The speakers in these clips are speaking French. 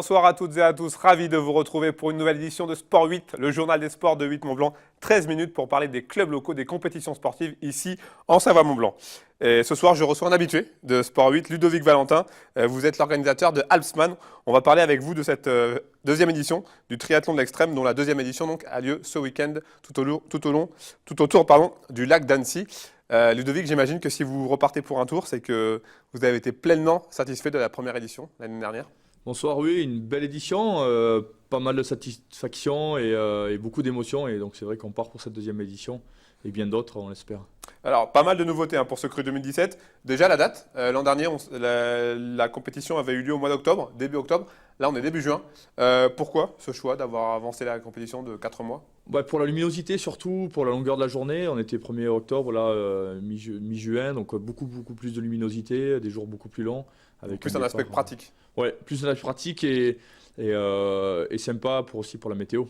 Bonsoir à toutes et à tous, ravi de vous retrouver pour une nouvelle édition de Sport 8, le journal des sports de 8 Mont-Blanc. 13 minutes pour parler des clubs locaux, des compétitions sportives ici en Savoie-Mont-Blanc. Et ce soir, je reçois un habitué de Sport 8, Ludovic Valentin. Vous êtes l'organisateur de Alpsman. On va parler avec vous de cette deuxième édition du triathlon de l'extrême, dont la deuxième édition donc, a lieu ce week-end tout autour du lac d'Annecy. Ludovic, j'imagine que si vous repartez pour un tour, c'est que vous avez été pleinement satisfait de la première édition l'année dernière. Bonsoir, oui, une belle édition, pas mal de satisfaction et beaucoup d'émotions. Et donc c'est vrai qu'on part pour cette deuxième édition et bien d'autres, on l'espère. Alors, pas mal de nouveautés pour ce cru 2017. Déjà la date, l'an dernier, la compétition avait eu lieu au mois d'octobre, début octobre. Là, on est début juin. Pourquoi ce choix d'avoir avancé la compétition de 4 mois ? Pour la luminosité surtout, pour la longueur de la journée. On était 1er octobre, là, mi-juin, donc beaucoup plus de luminosité, des jours beaucoup plus longs. Avec plus un aspect pratique. Ouais, plus un aspect pratique et sympa aussi pour la météo.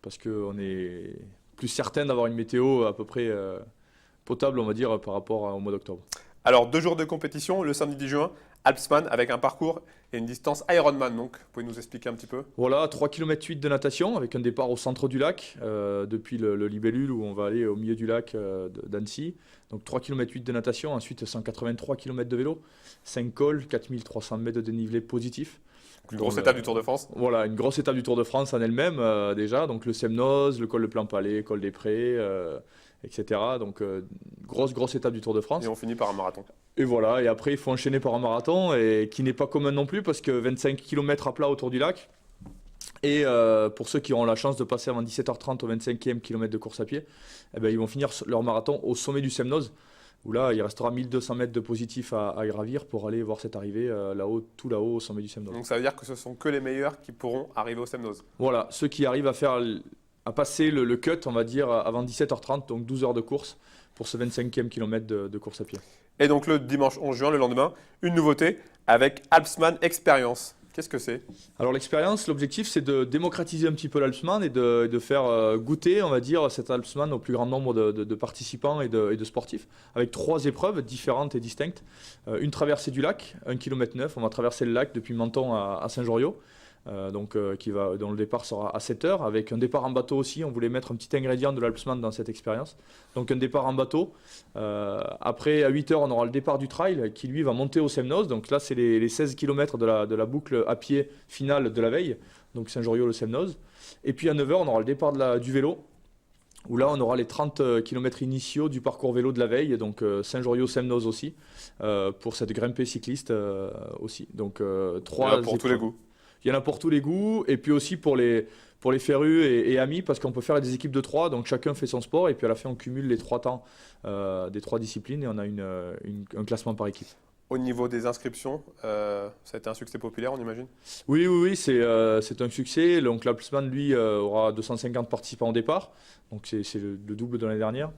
Parce qu'on est plus certain d'avoir une météo à peu près potable, on va dire, par rapport au mois d'octobre. Alors, 2 jours de compétition, le samedi 10 juin, Alpsman avec un parcours et une distance Ironman. Donc, vous pouvez nous expliquer un petit peu ? Voilà, 3,8 km de natation avec un départ au centre du lac, depuis le Libellule où on va aller au milieu du lac d'Annecy. Donc 3,8 km de natation, ensuite 183 km de vélo, 5 cols, 4300 mètres de dénivelé positif. Une grosse étape du Tour de France. Voilà, une grosse étape du Tour de France en elle-même déjà. Donc le Semnoz, le col de Plan-Palais, col des Prés, etc. Donc grosse étape du Tour de France. Et on finit par un marathon. Et voilà, et après il faut enchaîner par un marathon et qui n'est pas commun non plus parce que 25 km à plat autour du lac. Et pour ceux qui auront la chance de passer avant 17h30 au 25e kilomètre de course à pied, ils vont finir leur marathon au sommet du Semnoz, où là il restera 1200 mètres de positif à gravir pour aller voir cette arrivée tout là-haut au sommet du Semnoz. Donc ça veut dire que ce sont que les meilleurs qui pourront arriver au Semnoz. Voilà, ceux qui arrivent à passer le cut, on va dire, avant 17h30, donc 12 heures de course pour ce 25e kilomètre de course à pied. Et donc le dimanche 11 juin, le lendemain, une nouveauté avec Alpsman Experience. Qu'est-ce que c'est ? Alors l'expérience, l'objectif c'est de démocratiser un petit peu l'Alpsman et de faire goûter, on va dire, cet Alpsman au plus grand nombre de participants et de sportifs, avec 3 épreuves différentes et distinctes. Une traversée du lac, 1,9 km, on va traverser le lac depuis Menton à Saint-Joriot. Dont le départ sera à 7h, avec un départ en bateau aussi. On voulait mettre un petit ingrédient de l'Alpsman dans cette expérience. Donc un départ en bateau. Après, à 8h, on aura le départ du trail qui, lui, va monter au Semnoz. Donc là, c'est les 16 km de la boucle à pied finale de la veille. Donc Saint-Joriot, le Semnoz. Et puis à 9h, on aura le départ du vélo, où là, on aura les 30 km initiaux du parcours vélo de la veille. Donc Saint-Joriot, Semnoz aussi, pour cette grimpée cycliste aussi. Donc 3 pour tous les goûts. Il y en a pour tous les goûts, et puis aussi pour les férus et amis, parce qu'on peut faire des équipes de 3, donc chacun fait son sport, et puis à la fin on cumule les 3 temps des 3 disciplines, et on a un classement par équipe. Au niveau des inscriptions, ça a été un succès populaire, on imagine ? Oui, c'est un succès. Donc l'Alpsman, lui, aura 250 participants au départ, donc c'est le double de l'année dernière.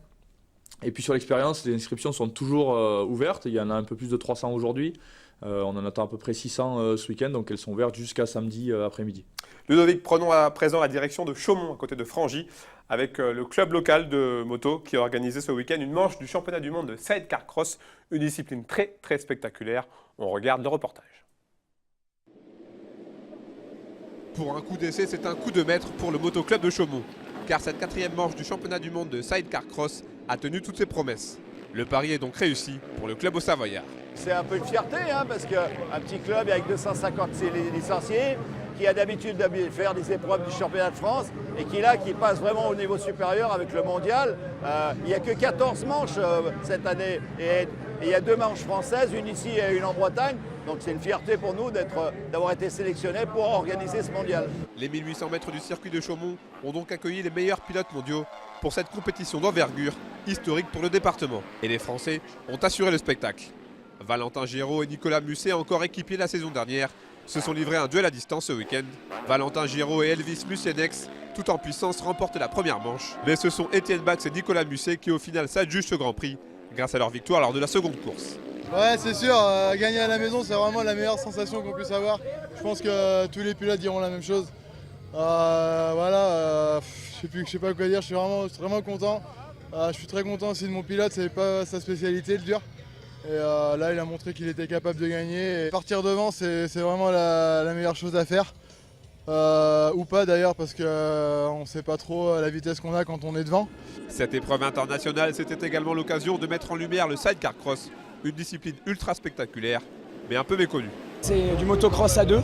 Et puis sur l'expérience, les inscriptions sont toujours ouvertes, il y en a un peu plus de 300 aujourd'hui. On en attend à peu près 600 ce week-end, donc elles sont ouvertes jusqu'à samedi après-midi. Ludovic, prenons à présent la direction de Chaumont, à côté de Frangy, avec le club local de moto qui a organisé ce week-end une manche du championnat du monde de sidecar cross, une discipline très spectaculaire. On regarde le reportage. Pour un coup d'essai, c'est un coup de maître pour le motoclub de Chaumont, car cette 4e manche du championnat du monde de sidecar cross a tenu toutes ses promesses. Le pari est donc réussi pour le club au Savoyard. C'est un peu une fierté, parce qu'un petit club avec 250 licenciés, qui a d'habitude de faire des épreuves du championnat de France et qui passe vraiment au niveau supérieur avec le mondial. Il n'y a que 14 manches cette année et il y a 2 manches françaises, une ici et une en Bretagne. Donc c'est une fierté pour nous d'avoir été sélectionnés pour organiser ce mondial. Les 1800 mètres du circuit de Chaumont ont donc accueilli les meilleurs pilotes mondiaux pour cette compétition d'envergure historique pour le département. Et les Français ont assuré le spectacle. Valentin Giraud et Nicolas Musset, encore équipiers la saison dernière, se sont livrés un duel à distance ce week-end. Valentin Giraud et Elvis Mussenex, tout en puissance, remportent la première manche. Mais ce sont Étienne Bax et Nicolas Musset qui au final s'adjugent ce Grand Prix grâce à leur victoire lors de la seconde course. Ouais, c'est sûr, gagner à la maison, c'est vraiment la meilleure sensation qu'on puisse avoir. Je pense que tous les pilotes diront la même chose. Je sais pas quoi dire, je suis vraiment content. Je suis très content aussi de mon pilote, c'est pas sa spécialité le dur. Et là, il a montré qu'il était capable de gagner. Et partir devant, c'est vraiment la meilleure chose à faire. ou pas d'ailleurs parce qu'on ne sait pas trop la vitesse qu'on a quand on est devant. Cette épreuve internationale, c'était également l'occasion de mettre en lumière le sidecar cross, une discipline ultra spectaculaire, mais un peu méconnue. C'est du motocross à deux.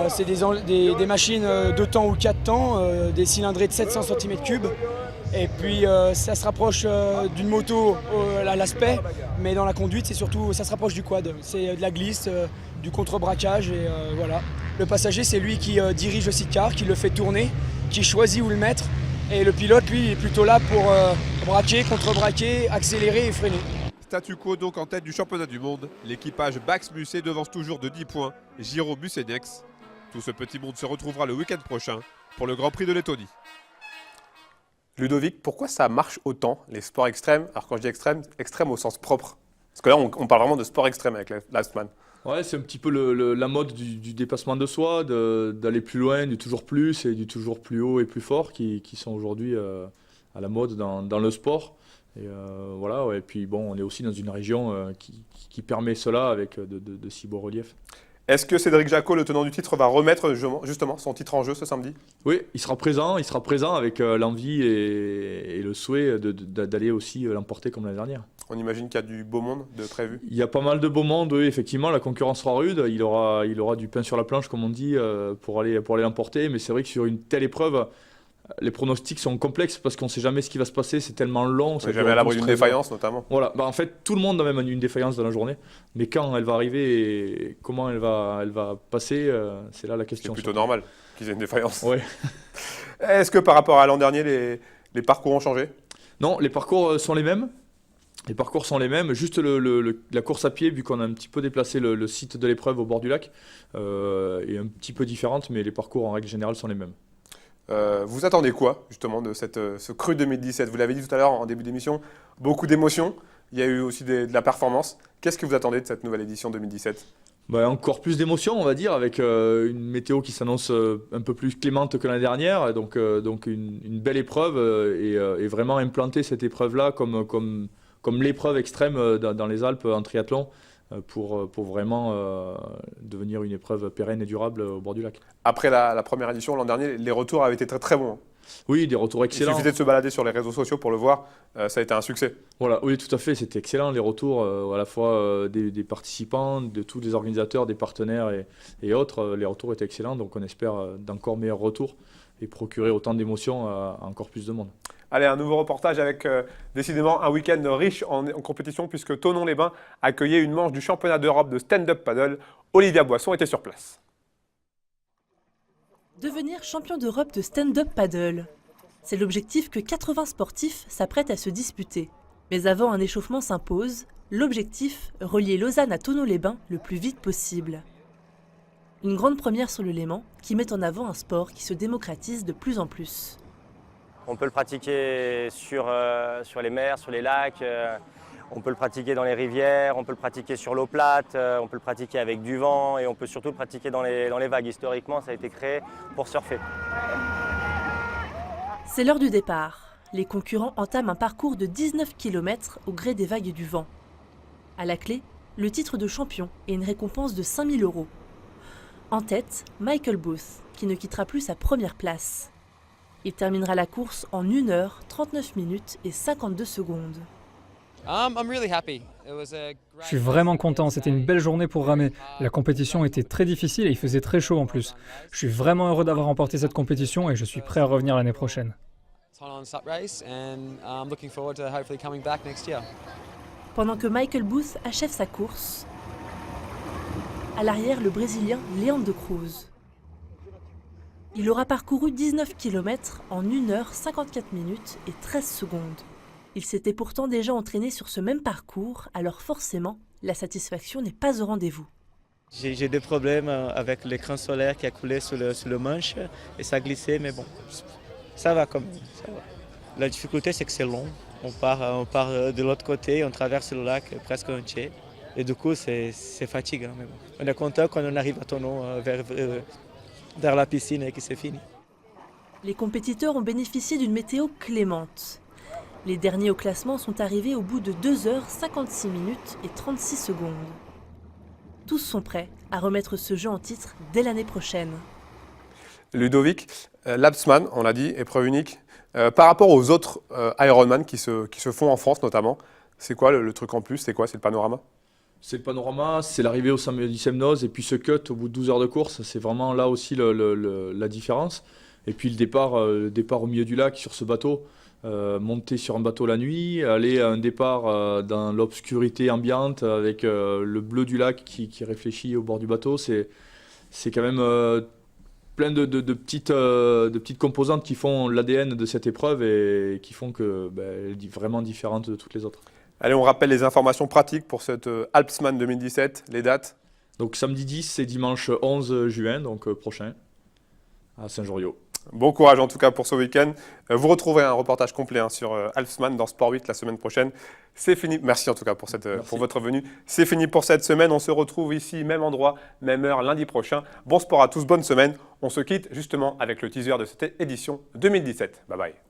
C'est des machines 2 temps ou 4 temps, des cylindrées de 700 cm3. Et puis ça se rapproche d'une moto à l'aspect, mais dans la conduite, ça se rapproche du quad. C'est de la glisse, du contre-braquage et voilà. Le passager, c'est lui qui dirige le sidecar, qui le fait tourner, qui choisit où le mettre. Et le pilote, lui, est plutôt là pour braquer, contre-braquer, accélérer et freiner. Statu quo donc en tête du championnat du monde. L'équipage Bax Musset devance toujours de 10 points Giro Musenex. Tout ce petit monde se retrouvera le week-end prochain pour le Grand Prix de Lettonie. Ludovic, pourquoi ça marche autant, les sports extrêmes? Alors quand je dis extrême, extrême au sens propre. Parce que là, on parle vraiment de sport extrême avec l'Astman. Ouais, c'est un petit peu la mode du dépassement de soi, d'aller plus loin, du toujours plus et du toujours plus haut et plus fort qui sont aujourd'hui à la mode dans le sport. Et voilà, ouais. Et puis bon, on est aussi dans une région qui permet cela avec de si beaux reliefs. Est-ce que Cédric Jacot, le tenant du titre, va remettre justement son titre en jeu ce samedi? Oui, il sera présent avec l'envie et le souhait d'aller aussi l'emporter comme l'année dernière. On imagine qu'il y a du beau monde de prévu. Il y a pas mal de beau monde, oui, effectivement, la concurrence sera rude, il aura du pain sur la planche comme on dit pour aller l'emporter, mais c'est vrai que sur une telle épreuve, les pronostics sont complexes parce qu'on ne sait jamais ce qui va se passer, c'est tellement long. On n'est jamais à l'abri d'une défaillance notamment. Voilà, en fait tout le monde a même une défaillance dans la journée, mais quand elle va arriver et comment elle va passer, c'est là la question. C'est plutôt normal qu'ils aient une défaillance. Oui. Est-ce que par rapport à l'an dernier, les parcours ont changé? Non, les parcours sont les mêmes. Les parcours sont les mêmes, juste la course à pied, vu qu'on a un petit peu déplacé le site de l'épreuve au bord du lac, est un petit peu différente, mais les parcours en règle générale sont les mêmes. Vous attendez quoi justement de ce cru 2017? Vous l'avez dit tout à l'heure en début d'émission, beaucoup d'émotions, il y a eu aussi de la performance. Qu'est-ce que vous attendez de cette nouvelle édition 2017? Encore plus d'émotions, on va dire, avec une météo qui s'annonce un peu plus clémente que l'année dernière, donc une belle épreuve et vraiment implanter cette épreuve-là comme l'épreuve extrême dans les Alpes en triathlon pour vraiment devenir une épreuve pérenne et durable au bord du lac. Après la première édition l'an dernier, les retours avaient été très très bons. Oui, des retours excellents. Il suffisait de se balader sur les réseaux sociaux pour le voir, ça a été un succès. Voilà, oui, tout à fait, c'était excellent les retours à la fois des participants, de tous les organisateurs, des partenaires et autres. Les retours étaient excellents, donc on espère d'encore meilleurs retours et procurer autant d'émotions à encore plus de monde. Allez, un nouveau reportage avec décidément un week-end riche en compétition puisque Thonon-les-Bains accueillait une manche du championnat d'Europe de stand-up paddle. Olivia Boisson était sur place. Devenir champion d'Europe de stand-up paddle. C'est l'objectif que 80 sportifs s'apprêtent à se disputer. Mais avant un échauffement s'impose, l'objectif, relier Lausanne à Thonon-les-Bains le plus vite possible. Une grande première sur le Léman qui met en avant un sport qui se démocratise de plus en plus. On peut le pratiquer sur les mers, sur les lacs, on peut le pratiquer dans les rivières, on peut le pratiquer sur l'eau plate, on peut le pratiquer avec du vent et on peut surtout le pratiquer dans les vagues. Historiquement, ça a été créé pour surfer. C'est l'heure du départ. Les concurrents entament un parcours de 19 km au gré des vagues et du vent. À la clé, le titre de champion et une récompense de 5 000 €. En tête, Michael Booth, qui ne quittera plus sa première place. Il terminera la course en 1 heure, 39 minutes et 52 secondes. Je suis vraiment content, c'était une belle journée pour ramer. La compétition était très difficile et il faisait très chaud en plus. Je suis vraiment heureux d'avoir remporté cette compétition et je suis prêt à revenir l'année prochaine. Pendant que Michael Booth achève sa course, à l'arrière, le Brésilien Leandro Cruz. Il aura parcouru 19 km en 1 heure 54 minutes et 13 secondes. Il s'était pourtant déjà entraîné sur ce même parcours, alors forcément, la satisfaction n'est pas au rendez-vous. J'ai des problèmes avec l'écran solaire qui a coulé sur le manche et ça a glissé, mais bon, ça va quand même. Ça va. La difficulté, c'est que c'est long. On part de l'autre côté, on traverse le lac presque entier. Et du coup, c'est fatigant. Mais bon. On est content quand on arrive à Thonon vers la piscine et que c'est fini. Les compétiteurs ont bénéficié d'une météo clémente. Les derniers au classement sont arrivés au bout de 2 heures 56 minutes et 36 secondes. Tous sont prêts à remettre ce jeu en titre dès l'année prochaine. Ludovic, l'Alpsman, on l'a dit, épreuve unique. Par rapport aux autres Ironman qui se font en France notamment, c'est quoi le truc en plus? C'est quoi? C'est le panorama? C'est le panorama, c'est l'arrivée au du Semnoz et puis ce cut au bout de 12 heures de course. C'est vraiment là aussi la différence. Et puis le départ au milieu du lac sur ce bateau, monter sur un bateau la nuit, aller à un départ dans l'obscurité ambiante avec le bleu du lac qui réfléchit au bord du bateau. C'est quand même plein de petites composantes qui font l'ADN de cette épreuve et qui font que elle est vraiment différente de toutes les autres. Allez, on rappelle les informations pratiques pour cette Alpsman 2017, les dates. Donc samedi 10 et dimanche 11 juin, donc prochain, à Saint-Joriot. Bon courage en tout cas pour ce week-end. Vous retrouverez un reportage complet sur Alpsman dans Sport 8 la semaine prochaine. C'est fini. Merci en tout cas pour votre venue. C'est fini pour cette semaine. On se retrouve ici, même endroit, même heure, lundi prochain. Bon sport à tous, bonne semaine. On se quitte justement avec le teaser de cette édition 2017. Bye bye.